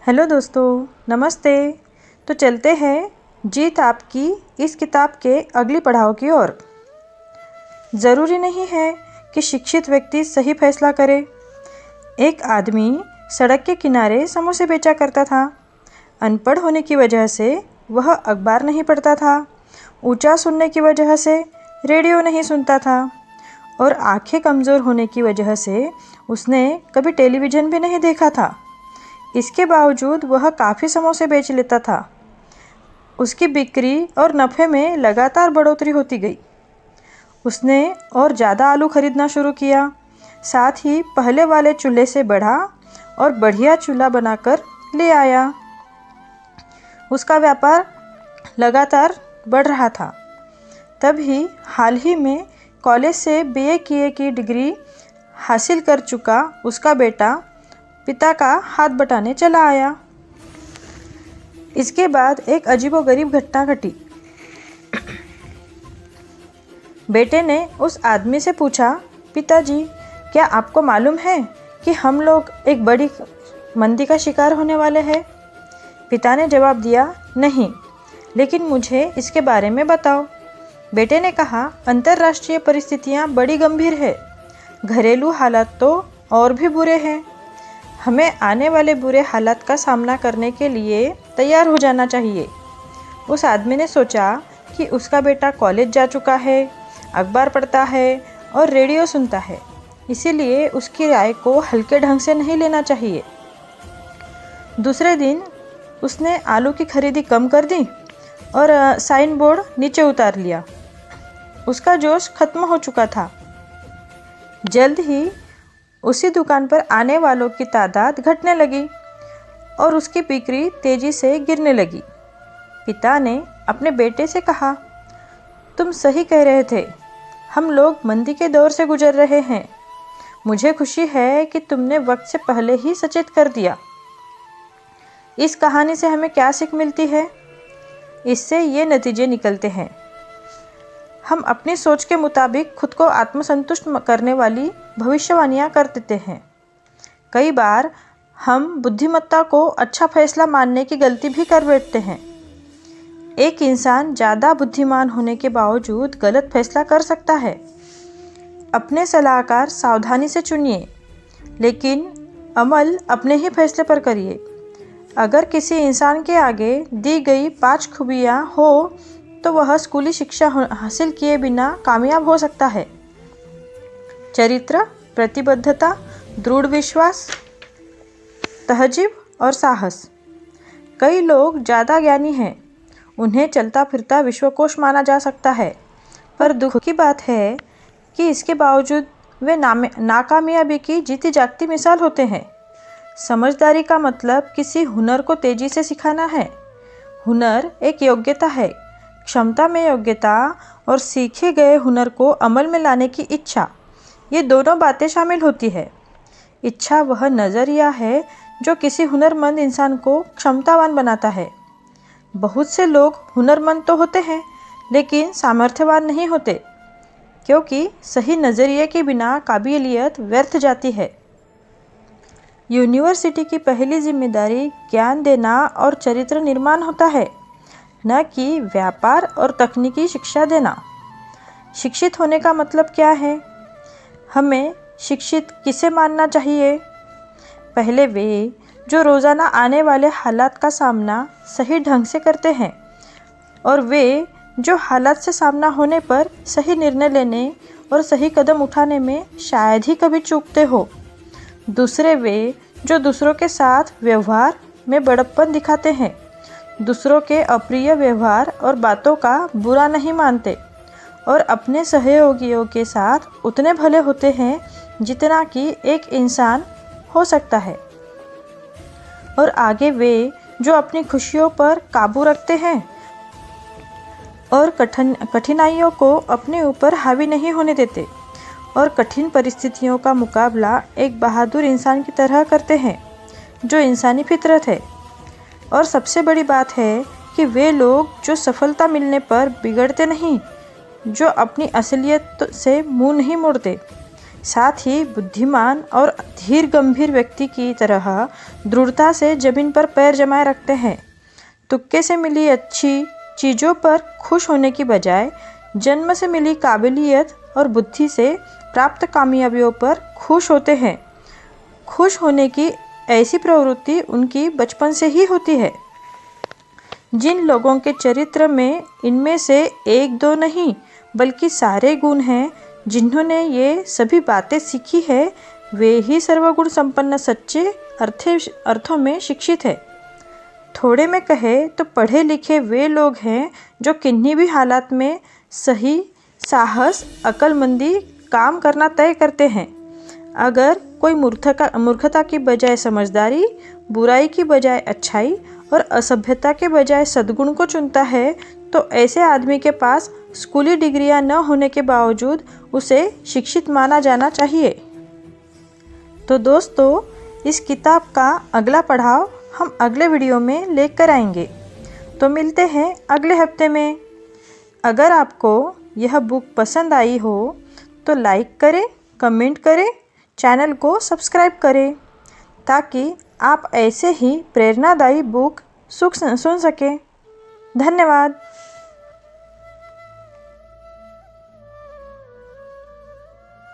Hello दोस्तों, नमस्ते। तो चलते हैं जीत आपकी इस किताब के अगली पड़ाव की ओर। ज़रूरी नहीं है कि शिक्षित व्यक्ति सही फैसला करे। एक आदमी सड़क के किनारे समोसे बेचा करता था। अनपढ़ होने की वजह से वह अखबार नहीं पढ़ता था, ऊंचा सुनने की वजह से रेडियो नहीं सुनता था और आंखें कमज़ोर होने की वजह से उसने कभी टेलीविज़न भी नहीं देखा था। इसके बावजूद वह काफ़ी समोसे बेच लेता था। उसकी बिक्री और नफ़े में लगातार बढ़ोतरी होती गई। उसने और ज़्यादा आलू खरीदना शुरू किया, साथ ही पहले वाले चूल्हे से बढ़ा और बढ़िया चूल्हा बनाकर ले आया। उसका व्यापार लगातार बढ़ रहा था। तभी हाल ही में कॉलेज से बीए की डिग्री हासिल कर चुका उसका बेटा पिता का हाथ बटाने चला आया। इसके बाद एक अजीबोगरीब घटना घटी। बेटे ने उस आदमी से पूछा, पिताजी, क्या आपको मालूम है कि हम लोग एक बड़ी मंदी का शिकार होने वाले हैं? पिता ने जवाब दिया, नहीं, लेकिन मुझे इसके बारे में बताओ। बेटे ने कहा, अंतर्राष्ट्रीय परिस्थितियां बड़ी गंभीर है, घरेलू हालात तो और भी बुरे हैं। हमें आने वाले बुरे हालात का सामना करने के लिए तैयार हो जाना चाहिए। उस आदमी ने सोचा कि उसका बेटा कॉलेज जा चुका है, अखबार पढ़ता है और रेडियो सुनता है, इसीलिए उसकी राय को हल्के ढंग से नहीं लेना चाहिए। दूसरे दिन उसने आलू की खरीदी कम कर दी और साइन बोर्ड नीचे उतार लिया। उसका जोश खत्म हो चुका था। जल्द ही उसी दुकान पर आने वालों की तादाद घटने लगी और उसकी बिक्री तेजी से गिरने लगी। पिता ने अपने बेटे से कहा, तुम सही कह रहे थे, हम लोग मंदी के दौर से गुजर रहे हैं। मुझे खुशी है कि तुमने वक्त से पहले ही सचेत कर दिया। इस कहानी से हमें क्या सीख मिलती है? इससे ये नतीजे निकलते हैं, हम अपनी सोच के मुताबिक खुद को आत्मसंतुष्ट करने वाली भविष्यवाणियाँ कर देते हैं। कई बार हम बुद्धिमत्ता को अच्छा फैसला मानने की गलती भी कर बैठते हैं। एक इंसान ज़्यादा बुद्धिमान होने के बावजूद गलत फैसला कर सकता है। अपने सलाहकार सावधानी से चुनिए, लेकिन अमल अपने ही फैसले पर करिए। अगर किसी इंसान के आगे दी गई 5 खूबियाँ हो तो वह स्कूली शिक्षा हासिल किए बिना कामयाब हो सकता है। चरित्र, प्रतिबद्धता, दृढ़ विश्वास, तहजीब और साहस। कई लोग ज़्यादा ज्ञानी हैं, उन्हें चलता फिरता विश्वकोश माना जा सकता है, पर दुख की बात है कि इसके बावजूद वे नाकामयाबी की जीती जागती मिसाल होते हैं। समझदारी का मतलब किसी हुनर को तेजी से सिखाना है। हुनर एक योग्यता है, क्षमता में योग्यता और सीखे गए हुनर को अमल में लाने की इच्छा, ये दोनों बातें शामिल होती है। इच्छा वह नज़रिया है जो किसी हुनरमंद इंसान को क्षमतावान बनाता है। बहुत से लोग हुनरमंद तो होते हैं लेकिन सामर्थ्यवान नहीं होते, क्योंकि सही नज़रिए के बिना काबिलियत व्यर्थ जाती है। यूनिवर्सिटी की पहली जिम्मेदारी ज्ञान देना और चरित्र निर्माण होता है, न कि व्यापार और तकनीकी शिक्षा देना। शिक्षित होने का मतलब क्या है? हमें शिक्षित किसे मानना चाहिए? पहले वे जो रोज़ाना आने वाले हालात का सामना सही ढंग से करते हैं और वे जो हालात से सामना होने पर सही निर्णय लेने और सही कदम उठाने में शायद ही कभी चूकते हो। दूसरे वे जो दूसरों के साथ व्यवहार में बड़प्पन दिखाते हैं, दूसरों के अप्रिय व्यवहार और बातों का बुरा नहीं मानते और अपने सहयोगियों के साथ उतने भले होते हैं जितना कि एक इंसान हो सकता है। और आगे वे जो अपनी खुशियों पर काबू रखते हैं और कठिनाइयों को अपने ऊपर हावी नहीं होने देते और कठिन परिस्थितियों का मुकाबला एक बहादुर इंसान की तरह करते हैं जो इंसानी फितरत है। और सबसे बड़ी बात है कि वे लोग जो सफलता मिलने पर बिगड़ते नहीं, जो अपनी असलियत से मुंह नहीं मोड़ते, साथ ही बुद्धिमान और धीर गंभीर व्यक्ति की तरह दृढ़ता से जमीन पर पैर जमाए रखते हैं। तुक्के से मिली अच्छी चीज़ों पर खुश होने की बजाय जन्म से मिली काबिलियत और बुद्धि से प्राप्त कामयाबियों पर खुश होते हैं। खुश होने की ऐसी प्रवृत्ति उनकी बचपन से ही होती है। जिन लोगों के चरित्र में इनमें से एक दो नहीं बल्कि सारे गुण हैं, जिन्होंने ये सभी बातें सीखी है, वे ही सर्वगुण संपन्न सच्चे अर्थों में शिक्षित है। थोड़े में कहे तो पढ़े लिखे वे लोग हैं जो किन्हीं भी हालात में सही साहस अक्लमंदी काम करना तय करते हैं। अगर कोई मूर्खता की बजाय समझदारी, बुराई की बजाय अच्छाई और असभ्यता के बजाय सद्गुण को चुनता है, तो ऐसे आदमी के पास स्कूली डिग्रियां न होने के बावजूद उसे शिक्षित माना जाना चाहिए। तो दोस्तों, इस किताब का अगला पड़ाव हम अगले वीडियो में लेकर आएंगे। तो मिलते हैं अगले हफ्ते में। अगर आपको यह बुक पसंद आई हो तो लाइक करें, कमेंट करें, चैनल को सब्सक्राइब करें ताकि आप ऐसे ही प्रेरणादायी बुक सुन सकें। धन्यवाद।